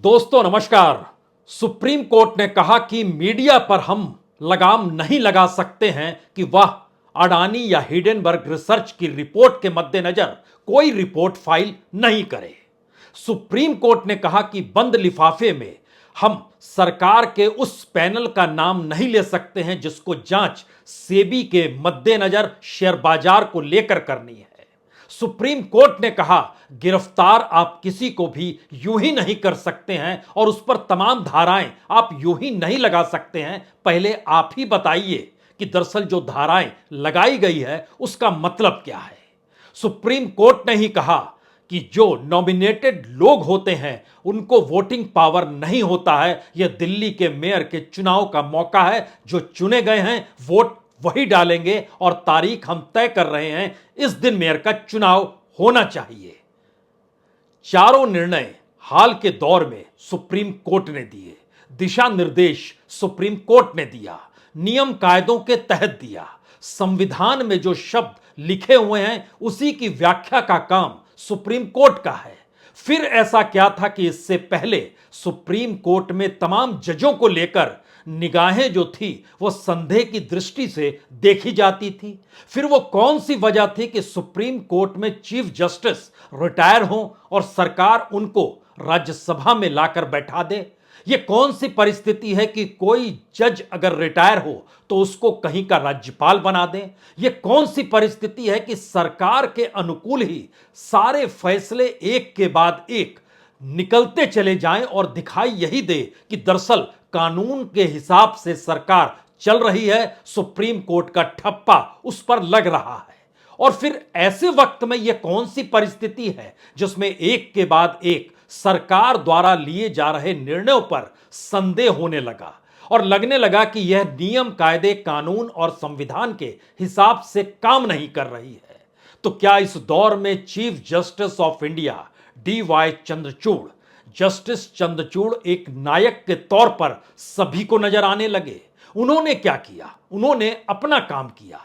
दोस्तों नमस्कार। Supreme court ने कहा कि मीडिया पर हम लगाम नहीं लगा सकते हैं कि वह अडानी या हिडेनबर्ग रिसर्च की रिपोर्ट के मद्देनजर कोई रिपोर्ट फाइल नहीं करे। सुप्रीम कोर्ट ने कहा कि बंद लिफाफे में हम सरकार के उस पैनल का नाम नहीं ले सकते हैं जिसको जांच सेबी के मद्देनजर शेयर बाजार को लेकर करनी है। सुप्रीम कोर्ट ने कहा गिरफ्तार आप किसी को भी यूं ही नहीं कर सकते हैं और उस पर तमाम धाराएं आप यूं ही नहीं लगा सकते हैं। पहले आप ही बताइए कि दरअसल जो धाराएं लगाई गई है उसका मतलब क्या है। सुप्रीम कोर्ट ने ही कहा कि जो नॉमिनेटेड लोग होते हैं उनको वोटिंग पावर नहीं होता है। यह दिल्ली के मेयर के चुनाव का मौका है। जो चुने गए हैं वोट वही डालेंगे और तारीख हम तय कर रहे हैं, इस दिन मेयर का चुनाव होना चाहिए। चारों निर्णय हाल के दौर में सुप्रीम कोर्ट ने दिए, दिशा निर्देश सुप्रीम कोर्ट ने दिया, नियम कायदों के तहत दिया। संविधान में जो शब्द लिखे हुए हैं उसी की व्याख्या का काम सुप्रीम कोर्ट का है। फिर ऐसा क्या था कि इससे पहले सुप्रीम कोर्ट में तमाम जजों को लेकर निगाहें जो थी वो संदेह की दृष्टि से देखी जाती थी। फिर वो कौन सी वजह थी कि सुप्रीम कोर्ट में चीफ जस्टिस रिटायर हों और सरकार उनको राज्यसभा में लाकर बैठा दे। ये कौन सी परिस्थिति है कि कोई जज अगर रिटायर हो तो उसको कहीं का राज्यपाल बना दें। ये कौन सी परिस्थिति है कि सरकार के अनुकूल ही सारे फैसले एक के बाद एक निकलते चले जाएं और दिखाई यही दे कि दरअसल कानून के हिसाब से सरकार चल रही है, सुप्रीम कोर्ट का ठप्पा उस पर लग रहा है। और फिर ऐसे वक्त में यह कौन सी परिस्थिति है जिसमें एक के बाद एक सरकार द्वारा लिए जा रहे निर्णयों पर संदेह होने लगा और लगने लगा कि यह नियम कायदे कानून और संविधान के हिसाब से काम नहीं कर रही है। तो क्या इस दौर में chief justice of India DY Chandrachud, justice Chandrachud एक नायक के तौर पर सभी को नजर आने लगे? उन्होंने क्या किया? उन्होंने अपना काम किया।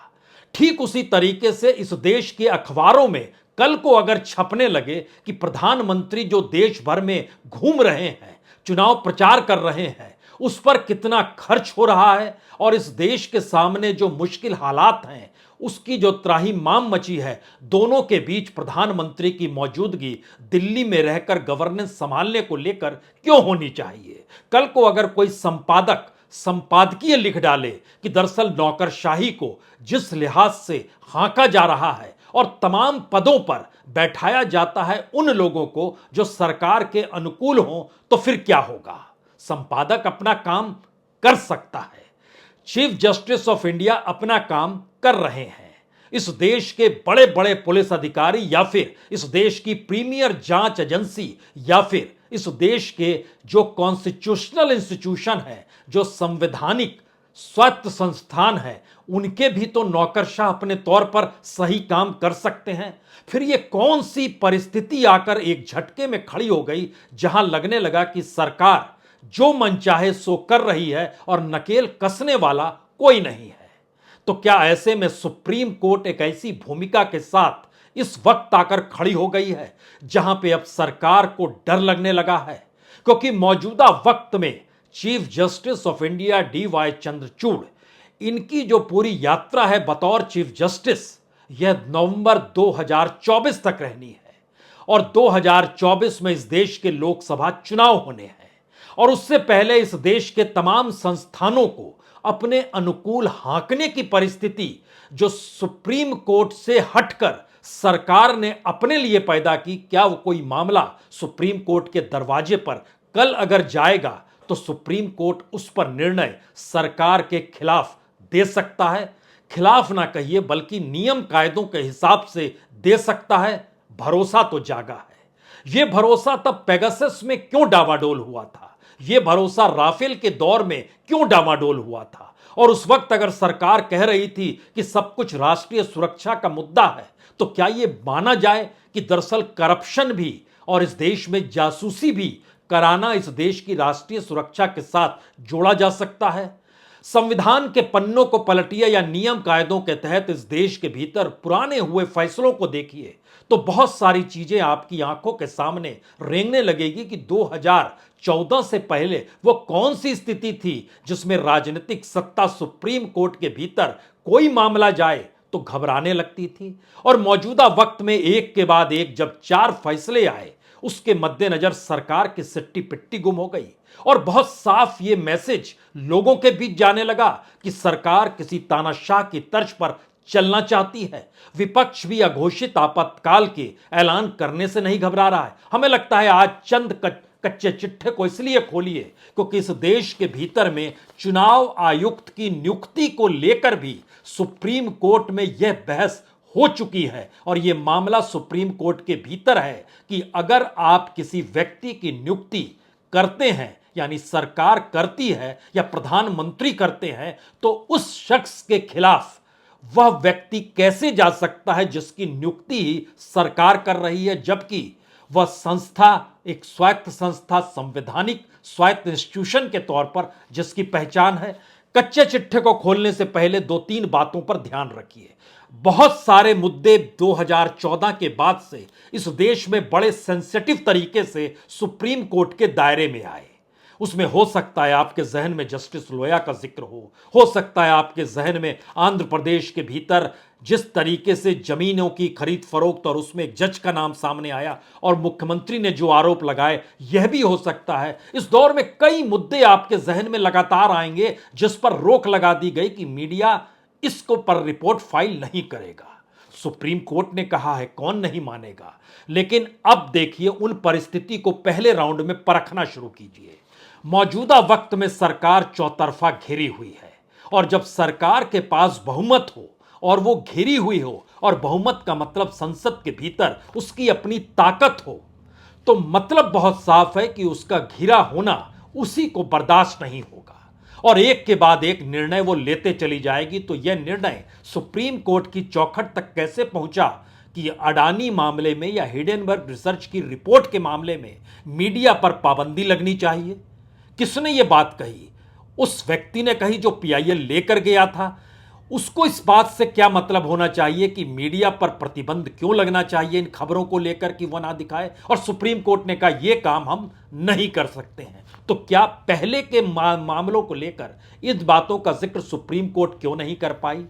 ठीक उसी तरीके से इस देश के अखबारों में कल को अगर छपने लगे कि प्रधानमंत्री जो देश भर में घूम रहे हैं, चुनाव प्रचार कर रहे हैं, उस पर कितना खर्च हो रहा है और इस देश के सामने जो मुश्किल हालात हैं उसकी जो त्राहिमाम मची है, दोनों के बीच प्रधानमंत्री की मौजूदगी दिल्ली में रहकर गवर्नेंस संभालने को लेकर क्यों होनी चाहिए? कल को अगर कोई संपादक संपादकीय लिख डाले कि दरअसल नौकरशाही को जिस लिहाज से हाँका जा रहा है और तमाम पदों पर बैठाया जाता है उन लोगों को जो सरकार के अनुकूल हों, तो फिर क्या होगा? संपादक अपना काम कर सकता है, चीफ जस्टिस ऑफ इंडिया अपना काम कर रहे हैं। इस देश के बड़े बड़े पुलिस अधिकारी या फिर इस देश की प्रीमियर जांच एजेंसी या फिर इस देश के जो कॉन्स्टिट्यूशनल इंस्टीट्यूशन है, जो संवैधानिक स्वायत्त संस्थान है, उनके भी तो नौकरशाह अपने तौर पर सही काम कर सकते हैं। फिर ये कौन सी परिस्थिति आकर एक झटके में खड़ी हो गई जहां लगने लगा कि सरकार जो मन चाहे सो कर रही है और नकेल कसने वाला कोई नहीं है। तो क्या ऐसे में सुप्रीम कोर्ट एक ऐसी भूमिका के साथ इस वक्त आकर खड़ी हो गई है जहां पे अब सरकार को डर लगने लगा है? क्योंकि मौजूदा वक्त में chief justice of India DY Chandrachud, इनकी जो पूरी यात्रा है बतौर चीफ जस्टिस, यह नवंबर 2024 तक रहनी है और 2024 में इस देश के लोकसभा चुनाव होने हैं और उससे पहले इस देश के तमाम संस्थानों को अपने अनुकूल हाँकने की परिस्थिति जो सुप्रीम कोर्ट से हटकर सरकार ने अपने लिए पैदा की, क्या वो कोई मामला सुप्रीम कोर्ट के दरवाजे पर कल अगर जाएगा तो सुप्रीम कोर्ट उस पर निर्णय सरकार के खिलाफ दे सकता है? खिलाफ ना कहिए बल्कि नियम कायदों के हिसाब से दे सकता है। भरोसा तो जागा है। यह भरोसा तब पेगासस में क्यों डावाडोल हुआ था? यह भरोसा राफेल के दौर में क्यों डावाडोल हुआ था? और उस वक्त अगर सरकार कह रही थी कि सब कुछ राष्ट्रीय सुरक्षा का मुद्दा है, तो क्या यह माना जाए कि दरअसल करप्शन भी और इस देश में जासूसी भी कराना इस देश की राष्ट्रीय सुरक्षा के साथ जोड़ा जा सकता है? संविधान के पन्नों को पलटिए या नियम कायदों के तहत इस देश के भीतर पुराने हुए फैसलों को देखिए तो बहुत सारी चीजें आपकी आंखों के सामने रेंगने लगेगी कि 2014 से पहले वो कौन सी स्थिति थी जिसमें राजनीतिक सत्ता सुप्रीम कोर्ट के भीतर कोई मामला जाए तो घबराने लगती थी, और मौजूदा वक्त में एक के बाद एक जब 4 फैसले आए उसके मद्देनजर सरकार की सिट्टी पिट्टी गुम हो गई और बहुत साफ ये मैसेज लोगों के बीच जाने लगा कि सरकार किसी तानाशाह की तर्ज पर चलना चाहती है। विपक्ष भी अघोषित आपातकाल के ऐलान करने से नहीं घबरा रहा है। हमें लगता है आज चंद कच्चे चिट्ठे को इसलिए खोलिए क्योंकि इस देश के भीतर में चुनाव आयुक्त की नियुक्ति को लेकर भी सुप्रीम कोर्ट में यह बहस हो चुकी है और यह मामला सुप्रीम कोर्ट के भीतर है कि अगर आप किसी व्यक्ति की नियुक्ति करते हैं, यानी सरकार करती है या प्रधानमंत्री करते हैं, तो उस शख्स के खिलाफ वह व्यक्ति कैसे जा सकता है जिसकी नियुक्ति ही सरकार कर रही है, जबकि वह संस्था एक स्वायत्त संस्था, संवैधानिक स्वायत्त इंस्टीट्यूशन के तौर पर जिसकी पहचान है। कच्चे चिट्ठे को खोलने से पहले 2-3 बातों पर ध्यान रखिए। बहुत सारे मुद्दे 2014 के बाद से इस देश में बड़े सेंसिटिव तरीके से सुप्रीम कोर्ट के दायरे में आए। उसमें हो सकता है आपके जहन में जस्टिस लोया का जिक्र हो सकता है आपके जहन में आंध्र प्रदेश के भीतर जिस तरीके से जमीनों की खरीद फरोख्त और उसमें एक जज का नाम सामने आया और मुख्यमंत्री ने जो आरोप लगाए, यह भी हो सकता है। इस दौर में कई मुद्दे आपके जहन में लगातार आएंगे जिस पर रोक लगा दी गई कि मीडिया इसको पर रिपोर्ट फाइल नहीं करेगा। सुप्रीम कोर्ट ने कहा है, कौन नहीं मानेगा। लेकिन अब देखिए, उन परिस्थिति को पहले राउंड में परखना शुरू कीजिए। मौजूदा वक्त में सरकार चौतरफा घिरी हुई है और जब सरकार के पास बहुमत हो और वो घिरी हुई हो, और बहुमत का मतलब संसद के भीतर उसकी अपनी ताकत हो, तो मतलब बहुत साफ है कि उसका घिरा होना उसी को बर्दाश्त नहीं होगा और एक के बाद एक निर्णय वो लेते चली जाएगी। तो यह निर्णय सुप्रीम कोर्ट की चौखट तक कैसे पहुंचा कि अडानी मामले में या हिडेनबर्ग रिसर्च की रिपोर्ट के मामले में मीडिया पर पाबंदी लगनी चाहिए। किसने यह बात कही? उस व्यक्ति ने कही जो पीआईएल लेकर गया था। उसको इस बात से क्या मतलब होना चाहिए कि मीडिया पर प्रतिबंध क्यों लगना चाहिए इन खबरों को लेकर कि वह ना दिखाए, और सुप्रीम कोर्ट ने कहा यह काम हम नहीं कर सकते हैं। तो क्या पहले के मामलों को लेकर इन बातों का जिक्र सुप्रीम कोर्ट क्यों नहीं कर पाई?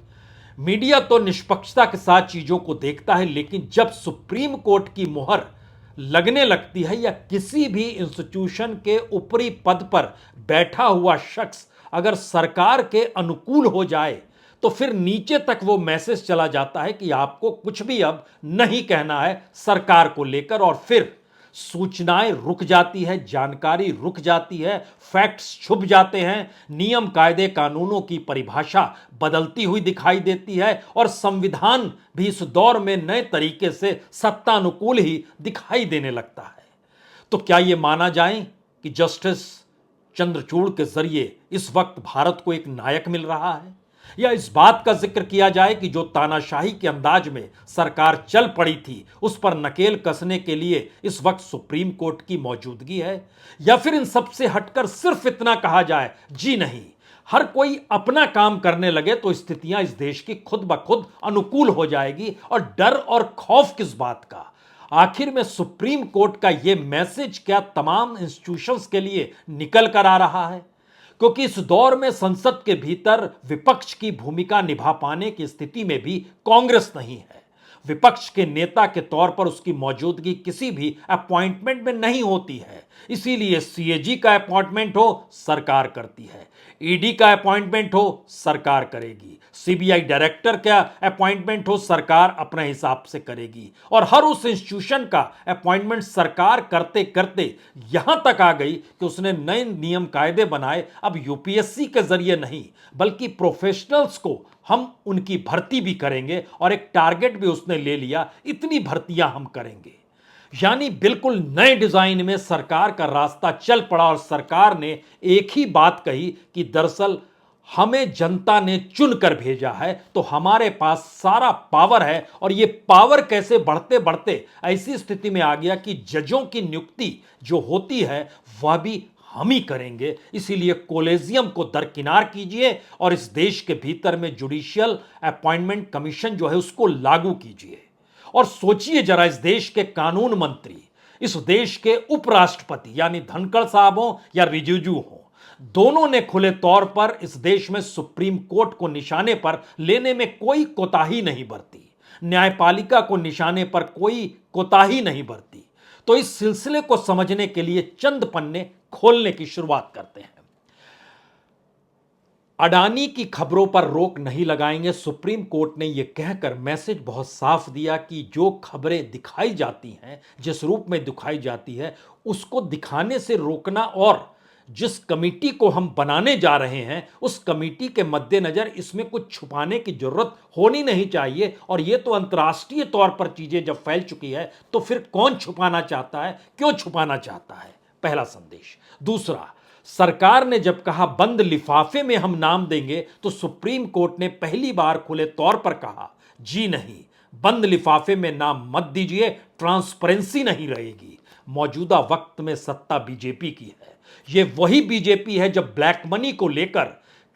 मीडिया तो निष्पक्षता के साथ चीजों को देखता है, लेकिन जब सुप्रीम कोर्ट की मुहर लगने लगती है या किसी भी इंस्टीट्यूशन के ऊपरी पद पर बैठा हुआ शख्स अगर सरकार के अनुकूल हो जाए, तो फिर नीचे तक वो मैसेज चला जाता है कि आपको कुछ भी अब नहीं कहना है सरकार को लेकर, और फिर सूचनाएं रुक जाती है, जानकारी रुक जाती है, फैक्ट्स छुप जाते हैं, नियम कायदे कानूनों की परिभाषा बदलती हुई दिखाई देती है और संविधान भी इस दौर में नए तरीके से सत्तानुकूल ही दिखाई देने लगता है। तो क्या यह माना जाए कि जस्टिस चंद्रचूड़ के जरिए इस वक्त भारत को एक नायक मिल रहा है, या इस बात का जिक्र किया जाए कि जो तानाशाही के अंदाज में सरकार चल पड़ी थी उस पर नकेल कसने के लिए इस वक्त सुप्रीम कोर्ट की मौजूदगी है, या फिर इन सब से हटकर सिर्फ इतना कहा जाए जी नहीं, हर कोई अपना काम करने लगे तो स्थितियां इस देश की खुद ब खुद अनुकूल हो जाएगी। और डर और खौफ किस बात का? आखिर में सुप्रीम कोर्ट का यह मैसेज क्या तमाम इंस्टीट्यूशंस के लिए निकल कर आ रहा है? क्योंकि इस दौर में संसद के भीतर विपक्ष की भूमिका निभा पाने की स्थिति में भी कांग्रेस नहीं है। विपक्ष के नेता के तौर पर उसकी मौजूदगी किसी भी अपॉइंटमेंट में नहीं होती है, इसीलिए सीएजी का अपॉइंटमेंट हो सरकार करती है, ईडी का अपॉइंटमेंट हो सरकार करेगी, सीबीआई डायरेक्टर का अपॉइंटमेंट हो सरकार अपने हिसाब से करेगी, और हर उस इंस्टीट्यूशन का अपॉइंटमेंट सरकार करते करते यहां तक आ गई कि उसने नए नियम कायदे बनाए। अब यूपीएससी के जरिए नहीं बल्कि प्रोफेशनल्स को हम उनकी भर्ती भी करेंगे, और एक टारगेट भी उसने ले लिया, इतनी भर्तियां हम करेंगे। यानी बिल्कुल नए डिजाइन में सरकार का रास्ता चल पड़ा और सरकार ने एक ही बात कही कि दरअसल हमें जनता ने चुनकर भेजा है तो हमारे पास सारा पावर है, और ये पावर कैसे बढ़ते बढ़ते ऐसी स्थिति में आ गया कि जजों की नियुक्ति जो होती है वह भी हम ही करेंगे, इसीलिए कोलेजियम को दरकिनार कीजिए और इस देश के भीतर में जुडिशियल अपॉइंटमेंट कमीशन जो है उसको लागू कीजिए। और सोचिए जरा, इस देश के कानून मंत्री, इस देश के उपराष्ट्रपति यानी धनखड़ साहब हो या रिजिजू हो, दोनों ने खुले तौर पर इस देश में सुप्रीम कोर्ट को निशाने पर लेने में कोई कोताही नहीं बरती, न्यायपालिका को निशाने पर कोई कोताही नहीं बरती। तो इस सिलसिले को समझने के लिए चंद पन्ने खोलने की शुरुआत करते हैं। अडानी की खबरों पर रोक नहीं लगाएंगे, सुप्रीम कोर्ट ने यह कहकर मैसेज बहुत साफ दिया कि जो खबरें दिखाई जाती हैं, जिस रूप में दिखाई जाती है, उसको दिखाने से रोकना और जिस कमेटी को हम बनाने जा रहे हैं उस कमेटी के मद्देनजर इसमें कुछ छुपाने की जरूरत होनी नहीं चाहिए। और यह तो अंतर्राष्ट्रीय तौर पर चीजें जब फैल चुकी है तो फिर कौन छुपाना चाहता है, क्यों छुपाना चाहता है, पहला संदेश। दूसरा, सरकार ने जब कहा बंद लिफाफे में हम नाम देंगे तो सुप्रीम कोर्ट ने पहली बार खुले तौर पर कहा जी नहीं, बंद लिफाफे में नाम मत दीजिए, ट्रांसपेरेंसी नहीं रहेगी। मौजूदा वक्त में सत्ता बीजेपी की है, यह वही बीजेपी है जब ब्लैक मनी को लेकर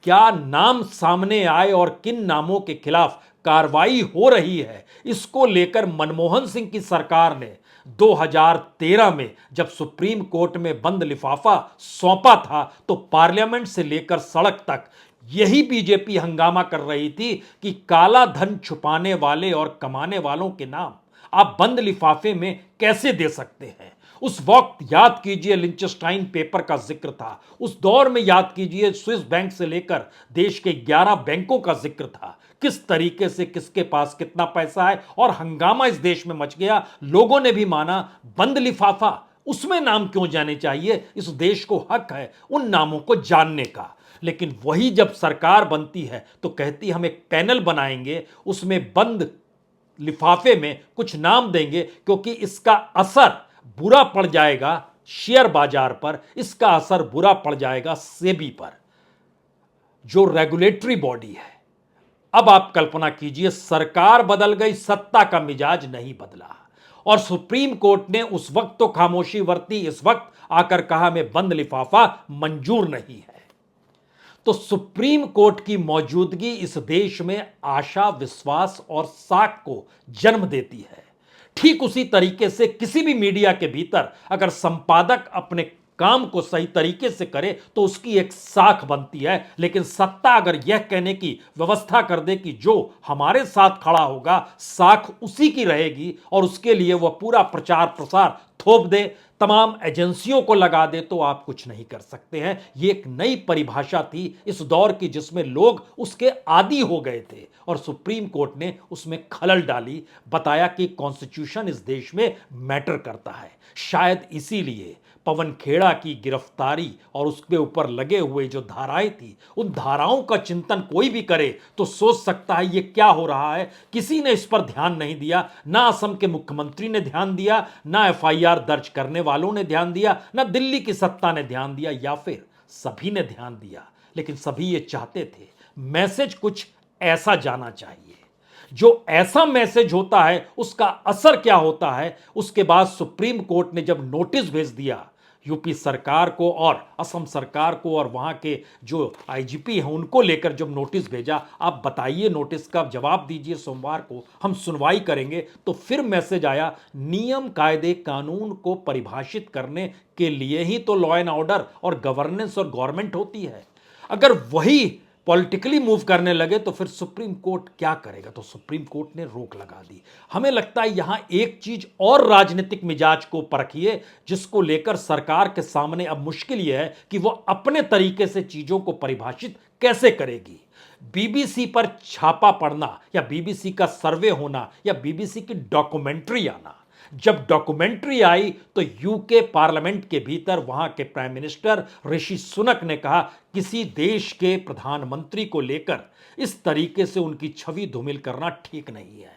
क्या नाम सामने आए और किन नामों के खिलाफ कार्रवाई हो रही है, इसको लेकर मनमोहन सिंह की सरकार ने 2013 में जब सुप्रीम कोर्ट में बंद लिफाफा सौंपा था तो पार्लियामेंट से लेकर सड़क तक यही बीजेपी हंगामा कर रही थी कि काला धन छुपाने वाले और कमाने वालों के नाम आप बंद लिफाफे में कैसे दे सकते हैं। उस वक्त याद कीजिए लिंचस्टाइन पेपर का जिक्र था, उस दौर में याद कीजिए स्विस बैंक से लेकर देश के 11 बैंकों का जिक्र था, किस तरीके से किसके पास कितना पैसा है, और हंगामा इस देश में मच गया। लोगों ने भी माना बंद लिफाफा, उसमें नाम क्यों जाने चाहिए, इस देश को हक है उन नामों को जानने का। लेकिन वही जब सरकार बनती है तो कहती हम एक पैनल बनाएंगे, उसमें बंद लिफाफे में कुछ नाम देंगे क्योंकि इसका असर बुरा पड़ जाएगा शेयर बाजार पर, इसका असर बुरा पड़ जाएगा सेबी पर, जो रेगुलेटरी बॉडी है। अब आप कल्पना कीजिए, सरकार बदल गई, सत्ता का मिजाज नहीं बदला। और सुप्रीम कोर्ट ने उस वक्त तो खामोशी बरती, इस वक्त आकर कहा मैं बंद लिफाफा मंजूर नहीं है। तो सुप्रीम कोर्ट की मौजूदगी इस देश में आशा, विश्वास और साख को जन्म देती है। ठीक उसी तरीके से किसी भी मीडिया के भीतर अगर संपादक अपने काम को सही तरीके से करे तो उसकी एक साख बनती है, लेकिन सत्ता अगर यह कहने की व्यवस्था कर दे कि जो हमारे साथ खड़ा होगा साख उसी की रहेगी और उसके लिए वह पूरा प्रचार प्रसार थोप दे, तमाम एजेंसियों को लगा दे, तो आप कुछ नहीं कर सकते हैं। यह एक नई परिभाषा थी इस दौर की जिसमें लोग उसके आदी हो गए थे और सुप्रीम कोर्ट ने उसमें खलल डाली, बताया कि कॉन्स्टिट्यूशन इस देश में मैटर करता है। शायद इसीलिए पवन खेड़ा की गिरफ्तारी और उसके ऊपर लगे हुए जो धाराएं थी, उन धाराओं का चिंतन कोई भी करे तो सोच सकता है ये क्या हो रहा है। किसी ने इस पर ध्यान नहीं दिया, ना असम के मुख्यमंत्री ने ध्यान दिया, ना एफआईआर दर्ज करने वालों ने ध्यान दिया, ना दिल्ली की सत्ता ने ध्यान दिया, या फिर सभी ने ध्यान दिया। लेकिन सभी ये चाहते थे मैसेज कुछ ऐसा जाना चाहिए। जो ऐसा मैसेज होता है उसका असर क्या होता है। उसके बाद सुप्रीम कोर्ट ने जब नोटिस भेज दिया यूपी सरकार को और असम सरकार को और वहां के जो आईजीपी हैं उनको लेकर जब नोटिस भेजा, आप बताइए नोटिस का जवाब दीजिए, सोमवार को हम सुनवाई करेंगे। तो फिर मैसेज आया, नियम कायदे कानून को परिभाषित करने के लिए ही तो लॉ एंड ऑर्डर और गवर्नेंस और गवर्नमेंट होती है। अगर वही पॉलिटिकली मूव करने लगे तो फिर सुप्रीम कोर्ट क्या करेगा। तो सुप्रीम कोर्ट ने रोक लगा दी। हमें लगता है यहां एक चीज और राजनीतिक मिजाज को परखिए, जिसको लेकर सरकार के सामने अब मुश्किल यह है कि वह अपने तरीके से चीजों को परिभाषित कैसे करेगी। बीबीसी पर छापा पड़ना या बीबीसी का सर्वे होना या बीबीसी की डॉक्यूमेंट्री आना, जब डॉक्यूमेंट्री आई तो यूके पार्लियामेंट के भीतर वहां के प्राइम मिनिस्टर ऋषि सुनक ने कहा किसी देश के प्रधानमंत्री को लेकर इस तरीके से उनकी छवि धूमिल करना ठीक नहीं है।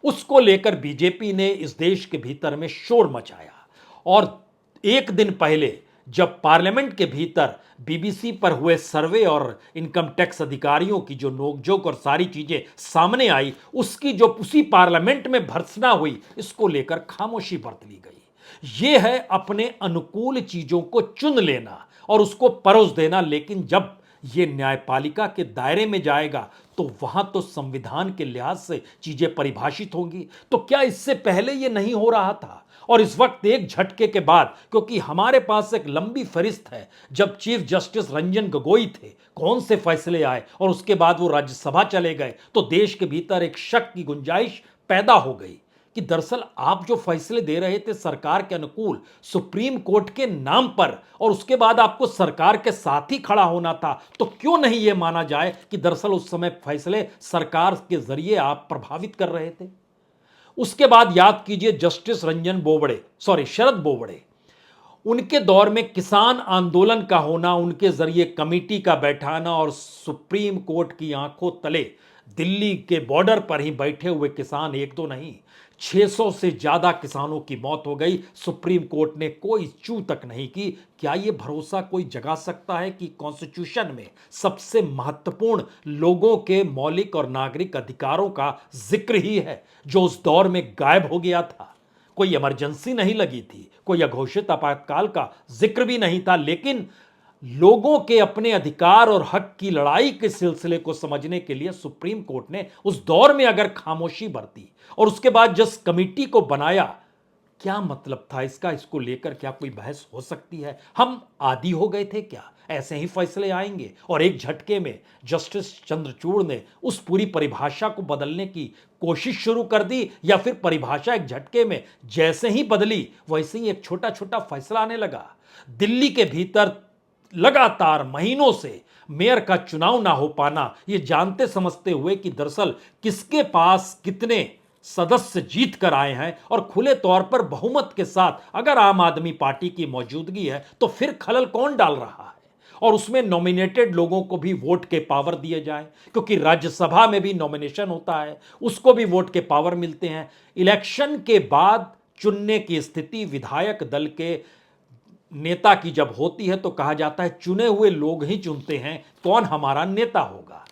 उसको लेकर बीजेपी ने इस देश के भीतर में शोर मचाया और एक दिन पहले जब पार्लियामेंट के भीतर बीबीसी पर हुए सर्वे और इनकम टैक्स अधिकारियों की जो नोकझोंक और सारी चीजें सामने आई, उसकी जो उसी पार्लियामेंट में भर्त्सना हुई, इसको लेकर खामोशी बरत ली गई। यह है अपने अनुकूल चीजों को चुन लेना और उसको परोस देना। लेकिन जब यह न्यायपालिका के दायरे में जाएगा तो वहां तो संविधान के लिहाज से चीजें परिभाषित होंगी। तो क्या इससे पहले यह नहीं हो रहा था? और इस वक्त एक झटके के बाद, क्योंकि हमारे पास एक लंबी फहरिस्त है, जब चीफ जस्टिस रंजन गोगोई थे कौन से फैसले आए और उसके बाद वो राज्यसभा चले गए, तो देश के भीतर एक शक की गुंजाइश पैदा हो गई कि दरअसल आप जो फैसले दे रहे थे सरकार के अनुकूल सुप्रीम कोर्ट के नाम पर, और उसके बाद आपको सरकार के साथ ही खड़ा होना था, तो क्यों नहीं यह माना जाए कि दरअसल उस समय फैसले सरकार के जरिए आप प्रभावित कर रहे थे? उसके बाद याद कीजिए जस्टिस शरद बोबड़े, उनके दौर में किसान आंदोलन का होना, उनके जरिए कमेटी का बैठाना और सुप्रीम कोर्ट की आंखों तले दिल्ली के बॉर्डर पर ही बैठे हुए किसान एक दो नहीं 600 से ज्यादा किसानों की मौत हो गई। सुप्रीम कोर्ट ने कोई चू तक नहीं की। क्या यह भरोसा कोई जगा सकता है कि कॉन्स्टिट्यूशन में सबसे महत्वपूर्ण लोगों के मौलिक और नागरिक अधिकारों का जिक्र ही है, जो उस दौर में गायब हो गया था? कोई इमरजेंसी नहीं लगी थी, कोई अघोषित आपातकाल का जिक्र भी नहीं था, लेकिन लोगों के अपने अधिकार और हक की लड़ाई के सिलसिले को समझने के लिए सुप्रीम कोर्ट ने उस दौर में अगर खामोशी बरती और उसके बाद जिस कमेटी को बनाया, क्या मतलब था इसका? इसको लेकर क्या कोई बहस हो सकती है? हम आदी हो गए थे क्या? ऐसे ही फैसले आएंगे और एक झटके में जस्टिस चंद्रचूड़ ने उस पूरी परिभाषा को बदलने की कोशिश शुरू कर दी, या फिर परिभाषा एक झटके में जैसे ही बदली वैसे ही एक छोटा छोटा फैसला आने लगा? दिल्ली के भीतर लगातार महीनों से मेयर का चुनाव ना हो पाना, यह जानते समझते हुए कि दरअसल किसके पास कितने सदस्य जीत कर आए हैं और खुले तौर पर बहुमत के साथ अगर आम आदमी पार्टी की मौजूदगी है तो फिर खलल कौन डाल रहा है, और उसमें नॉमिनेटेड लोगों को भी वोट के पावर दिए जाए, क्योंकि राज्यसभा में भी नॉमिनेशन होता है, उसको भी वोट के पावर मिलते हैं। इलेक्शन के बाद चुनने की स्थिति विधायक दल के नेता की जब होती है तो कहा जाता है चुने हुए लोग ही चुनते हैं कौन हमारा नेता होगा।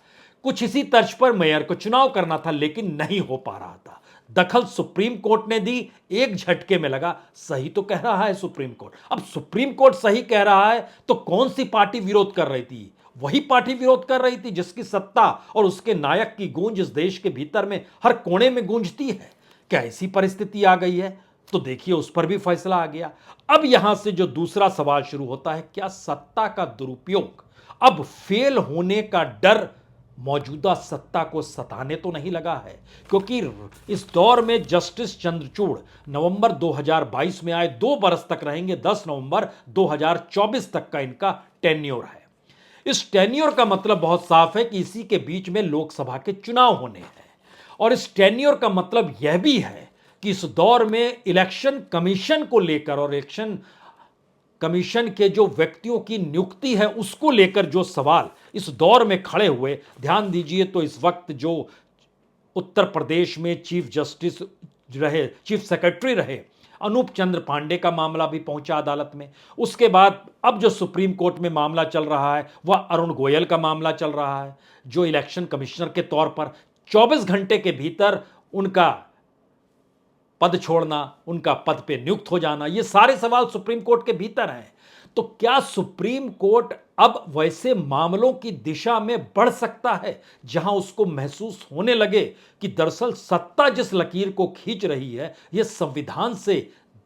कुछ इसी तर्ज पर मेयर को चुनाव करना था, लेकिन नहीं हो पा रहा था। दखल सुप्रीम कोर्ट ने दी, एक झटके में लगा सही तो कह रहा है सुप्रीम कोर्ट। अब सुप्रीम कोर्ट सही कह रहा है तो कौन सी पार्टी विरोध कर रही थी? वही पार्टी विरोध कर रही थी जिसकी सत्ता और उसके नायक की गूंज इस देश के भीतर में हर कोने में गूंजती है। क्या ऐसी परिस्थिति आ गई है? तो देखिए उस पर भी फैसला आ गया। अब यहां से जो दूसरा सवाल शुरू होता है, क्या सत्ता का दुरुपयोग अब फेल होने का डर मौजूदा सत्ता को सताने तो नहीं लगा है? क्योंकि इस दौर में जस्टिस चंद्रचूड़ नवंबर 2022 में आए, 2 बरस तक रहेंगे, 10 नवंबर 2024 तक का इनका टेन्योर है। इस टेन्योर का मतलब बहुत साफ है कि इसी के बीच में लोकसभा के चुनाव होने हैं, और इस टेन्योर का मतलब यह भी है कि इस दौर में इलेक्शन कमीशन को लेकर और इलेक्शन कमीशन के जो व्यक्तियों की नियुक्ति है उसको लेकर जो सवाल इस दौर में खड़े हुए, ध्यान दीजिए तो इस वक्त जो उत्तर प्रदेश में चीफ सेक्रेटरी रहे अनूप चंद्र पांडे का मामला भी पहुंचा अदालत में। उसके बाद अब जो सुप्रीम कोर्ट में मामला चल रहा है वह अरुण गोयल का मामला चल रहा है, जो इलेक्शन कमिश्नर के तौर पर 24 घंटे के भीतर उनका पद छोड़ना, उनका पद पे नियुक्त हो जाना, ये सारे सवाल सुप्रीम कोर्ट के भीतर हैं। तो क्या सुप्रीम कोर्ट अब वैसे मामलों की दिशा में बढ़ सकता है जहां उसको महसूस होने लगे कि दरअसल सत्ता जिस लकीर को खींच रही है यह संविधान से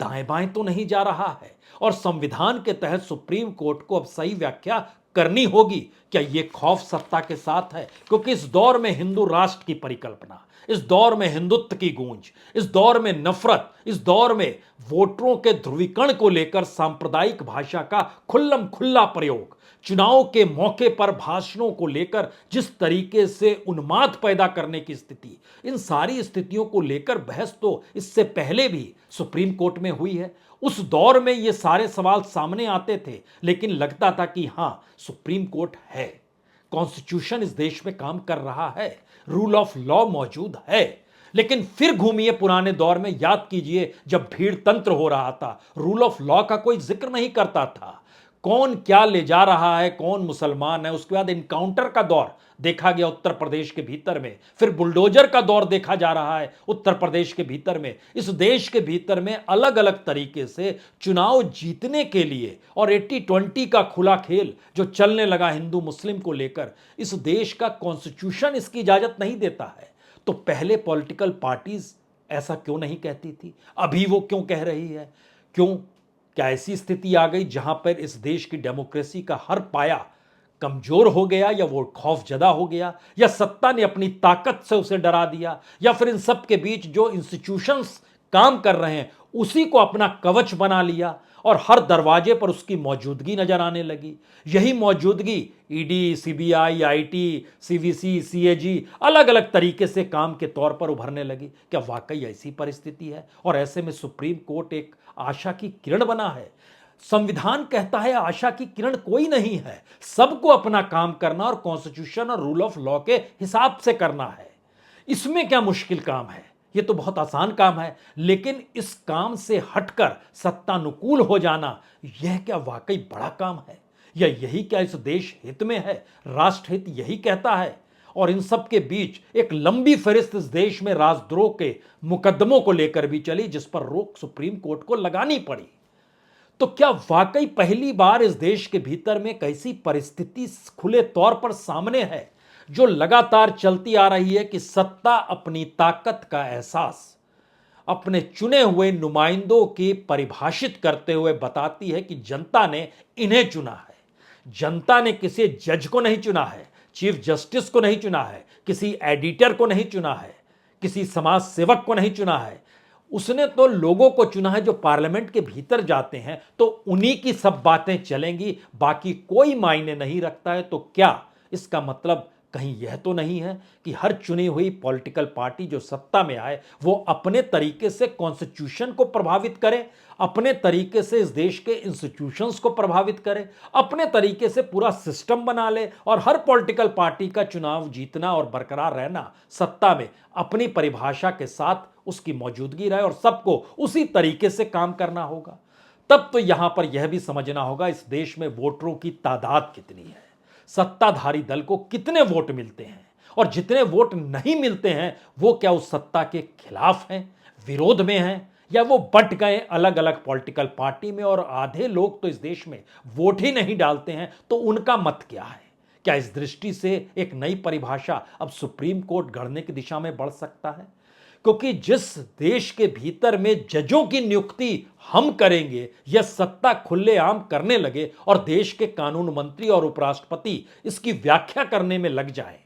दाएं बाएं तो नहीं जा रहा है, और संविधान के तहत सुप्रीम कोर्ट को अब सही व्याख्या करनी होगी? क्या यह खौफ सत्ता के साथ है? क्योंकि इस दौर में हिंदू राष्ट्र की परिकल्पना, इस दौर में हिंदुत्व की गूंज, इस दौर में नफरत, इस दौर में वोटरों के ध्रुवीकरण को लेकर सांप्रदायिक भाषा का खुल्लम खुल्ला प्रयोग, चुनाव के मौके पर भाषणों को लेकर जिस तरीके से उन्माद पैदा करने की स्थिति, इन सारी स्थितियों को लेकर बहस तो इससे पहले भी सुप्रीम कोर्ट में हुई है। उस दौर में ये सारे सवाल सामने आते थे, लेकिन लगता था कि हां सुप्रीम कोर्ट है, कॉन्स्टिट्यूशन इस देश में काम कर रहा है, रूल ऑफ लॉ मौजूद है। लेकिन फिर घूमिए पुराने दौर में, याद कीजिए जब भीड़ तंत्र हो रहा था, रूल ऑफ लॉ का कोई जिक्र नहीं करता था। कौन क्या ले जा रहा है, कौन मुसलमान है। उसके बाद इनकाउंटर का दौर देखा गया उत्तर प्रदेश के भीतर में, फिर बुलडोजर का दौर देखा जा रहा है उत्तर प्रदेश के भीतर में। इस देश के भीतर में अलग अलग तरीके से चुनाव जीतने के लिए और 80-20 का खुला खेल जो चलने लगा हिंदू मुस्लिम को लेकर, इस देश का कॉन्स्टिट्यूशन इसकी इजाजत नहीं देता है। तो पहले पॉलिटिकल पार्टीज ऐसा क्यों नहीं कहती थी, अभी वो क्यों कह रही है? क्यों? क्या ऐसी स्थिति आ गई जहां पर इस देश की डेमोक्रेसी का हर पाया कमजोर हो गया, या वो खौफजदा हो गया, या सत्ता ने अपनी ताकत से उसे डरा दिया, या फिर इन सब के बीच जो इंस्टीट्यूशंस काम कर रहे हैं उसी को अपना कवच बना लिया और हर दरवाजे पर उसकी मौजूदगी नजर आने लगी। यही मौजूदगी ED, CBI, IT, CVC, CAG अलग अलग तरीके से काम के तौर पर उभरने लगी। क्या वाकई ऐसी परिस्थिति है? और ऐसे में सुप्रीम कोर्ट एक आशा की किरण बना है। संविधान कहता है आशा की किरण कोई नहीं है, सबको अपना काम करना और कॉन्स्टिट्यूशन और रूल ऑफ लॉ के हिसाब से करना है। इसमें क्या मुश्किल काम है? ये तो बहुत आसान काम है। लेकिन इस काम से हटकर सत्तानुकूल हो जाना, यह क्या वाकई बड़ा काम है? या यही क्या इस देश हित में है? राष्ट्रहित यही कहता है? और इन सब के बीच एक लंबी फहरिस्त इस देश में राजद्रोह के मुकदमों को लेकर भी चली, जिस पर रोक सुप्रीम कोर्ट को लगानी पड़ी। तो क्या वाकई पहली बार इस देश के भीतर में कैसी परिस्थिति खुले तौर पर सामने है, जो लगातार चलती आ रही है कि सत्ता अपनी ताकत का एहसास अपने चुने हुए नुमाइंदों की परिभाषित करते हुए बताती है कि जनता ने इन्हें चुना है। जनता ने किसी जज को नहीं चुना है, चीफ जस्टिस को नहीं चुना है, किसी एडिटर को नहीं चुना है, किसी समाज सेवक को नहीं चुना है। उसने तो लोगों को चुना है जो पार्लियामेंट के भीतर जाते हैं, तो उन्हीं की सब बातें चलेंगी, बाकी कोई मायने नहीं रखता है। तो क्या इसका मतलब कहीं यह तो नहीं है कि हर चुनी हुई पॉलिटिकल पार्टी जो सत्ता में आए वो अपने तरीके से कॉन्स्टिट्यूशन को प्रभावित करे, अपने तरीके से इस देश के इंस्टीट्यूशंस को प्रभावित करे, अपने तरीके से पूरा सिस्टम बना ले, और हर पॉलिटिकल पार्टी का चुनाव जीतना और बरकरार रहना सत्ता में अपनी परिभाषा के साथ उसकी मौजूदगी रहे और सबको उसी तरीके से काम करना होगा? तब तो यहां पर यह भी समझना होगा इस देश में वोटरों की तादाद कितनी है, सत्ताधारी दल को कितने वोट मिलते हैं, और जितने वोट नहीं मिलते हैं वो क्या उस सत्ता के खिलाफ हैं, विरोध में हैं, या वो बंट गए अलग अलग पॉलिटिकल पार्टी में। और आधे लोग तो इस देश में वोट ही नहीं डालते हैं, तो उनका मत क्या है? क्या इस दृष्टि से एक नई परिभाषा अब सुप्रीम कोर्ट गढ़ने की दिशा में बढ़ सकता है? क्योंकि जिस देश के भीतर में जजों की नियुक्ति हम करेंगे, यह सत्ता खुलेआम करने लगे और देश के कानून मंत्री और उपराष्ट्रपति इसकी व्याख्या करने में लग जाए,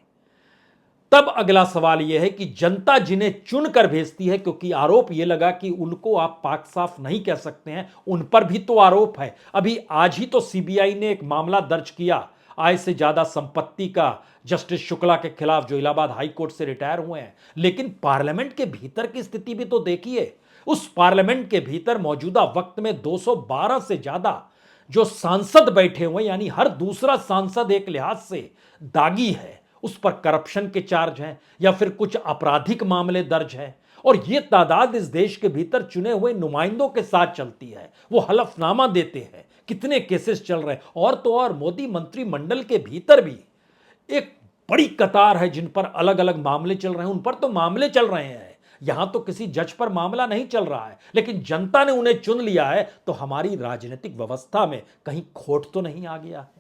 तब अगला सवाल यह है कि जनता जिन्हें चुनकर भेजती है, क्योंकि आरोप यह लगा कि उनको आप पाक साफ नहीं कह सकते हैं, उन पर भी तो आरोप है। अभी आज ही तो सीबीआई ने एक मामला दर्ज किया आय से ज्यादा संपत्ति का, जस्टिस शुक्ला के खिलाफ जो इलाहाबाद हाई कोर्ट से रिटायर हुए हैं। लेकिन पार्लियामेंट के भीतर की स्थिति भी तो देखिए। उस पार्लियामेंट के भीतर मौजूदा वक्त में 212 से ज्यादा जो सांसद बैठे हुए, यानी हर दूसरा सांसद एक लिहाज से दागी है, उस पर करप्शन के चार्ज हैं या फिर कुछ आपराधिक मामले दर्ज हैं। और यह तादाद इस देश के भीतर चुने हुए नुमाइंदों के साथ चलती है, वो हलफनामा देते हैं कितने केसेस चल रहे हैं। और तो और मोदी मंत्रिमंडल के भीतर भी एक बड़ी कतार है जिन पर अलग अलग मामले चल रहे हैं, उन पर तो मामले चल रहे हैं, यहां तो किसी जज पर मामला नहीं चल रहा है, लेकिन जनता ने उन्हें चुन लिया है। तो हमारी राजनीतिक व्यवस्था में कहीं खोट तो नहीं आ गया है?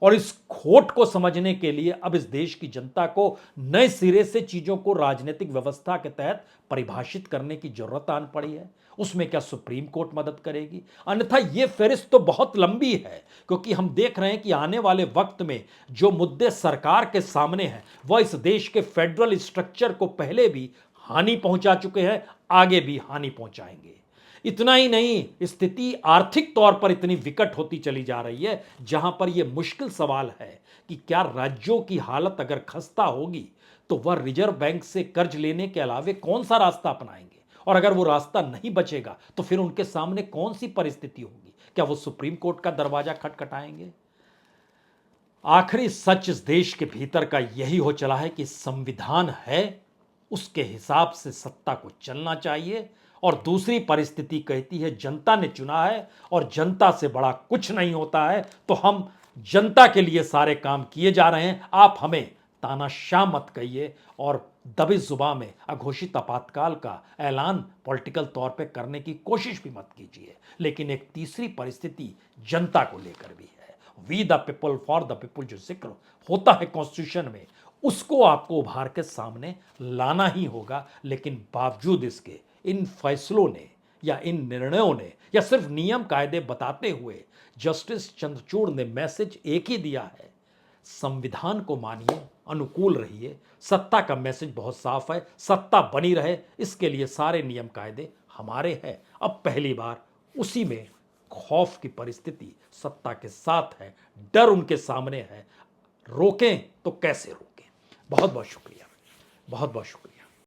और इस खोट को समझने के लिए अब इस देश की जनता को नए सिरे से चीजों को राजनीतिक व्यवस्था के तहत परिभाषित करने की जरूरत आन पड़ी है। उसमें क्या सुप्रीम कोर्ट मदद करेगी? अन्यथा यह फहरिस्त तो बहुत लंबी है, क्योंकि हम देख रहे हैं कि आने वाले वक्त में जो मुद्दे सरकार के सामने हैं वह इस देश के फेडरल स्ट्रक्चर को पहले भी हानि पहुंचा चुके हैं, आगे भी हानि पहुंचाएंगे। इतना ही नहीं, स्थिति आर्थिक तौर पर इतनी विकट होती चली जा रही है जहां पर यह मुश्किल सवाल है कि क्या राज्यों की हालत अगर खस्ता होगी तो वह रिजर्व बैंक से कर्ज लेने के अलावे कौन सा रास्ता अपनाएंगे, और अगर वो रास्ता नहीं बचेगा तो फिर उनके सामने कौन सी परिस्थिति होगी? क्या वो सुप्रीम कोर्ट का दरवाजा खटखटाएंगे? आखिरी सच इस देश के भीतर का यही हो चला है कि संविधान है, उसके हिसाब से सत्ता को चलना चाहिए, और दूसरी परिस्थिति कहती है जनता ने चुना है और जनता से बड़ा कुछ नहीं होता है, तो हम जनता के लिए सारे काम किए जा रहे हैं, आप हमें तानाशाह मत कहिए और दबी जुबां में अघोषित आपातकाल का ऐलान पॉलिटिकल तौर पे करने की कोशिश भी मत कीजिए। लेकिन एक तीसरी परिस्थिति जनता को लेकर भी है। We the people for the people जो जिक्र होता है कॉन्स्टिट्यूशन में, उसको आपको उभार के सामने लाना ही होगा। लेकिन बावजूद इसके इन फैसलों ने या इन निर्णयों ने या सिर्फ नियम कायदे बताते हुए जस्टिस चंद्रचूड़ ने मैसेज एक ही दिया है, संविधान को मानिए, अनुकूल रहिए। सत्ता का मैसेज बहुत साफ है, सत्ता बनी रहे इसके लिए सारे नियम कायदे हमारे हैं। अब पहली बार उसी में खौफ की परिस्थिति सत्ता के साथ है, डर उनके सामने है। रोकें तो कैसे रोकें? बहुत बहुत शुक्रिया, बहुत बहुत शुक्रिया।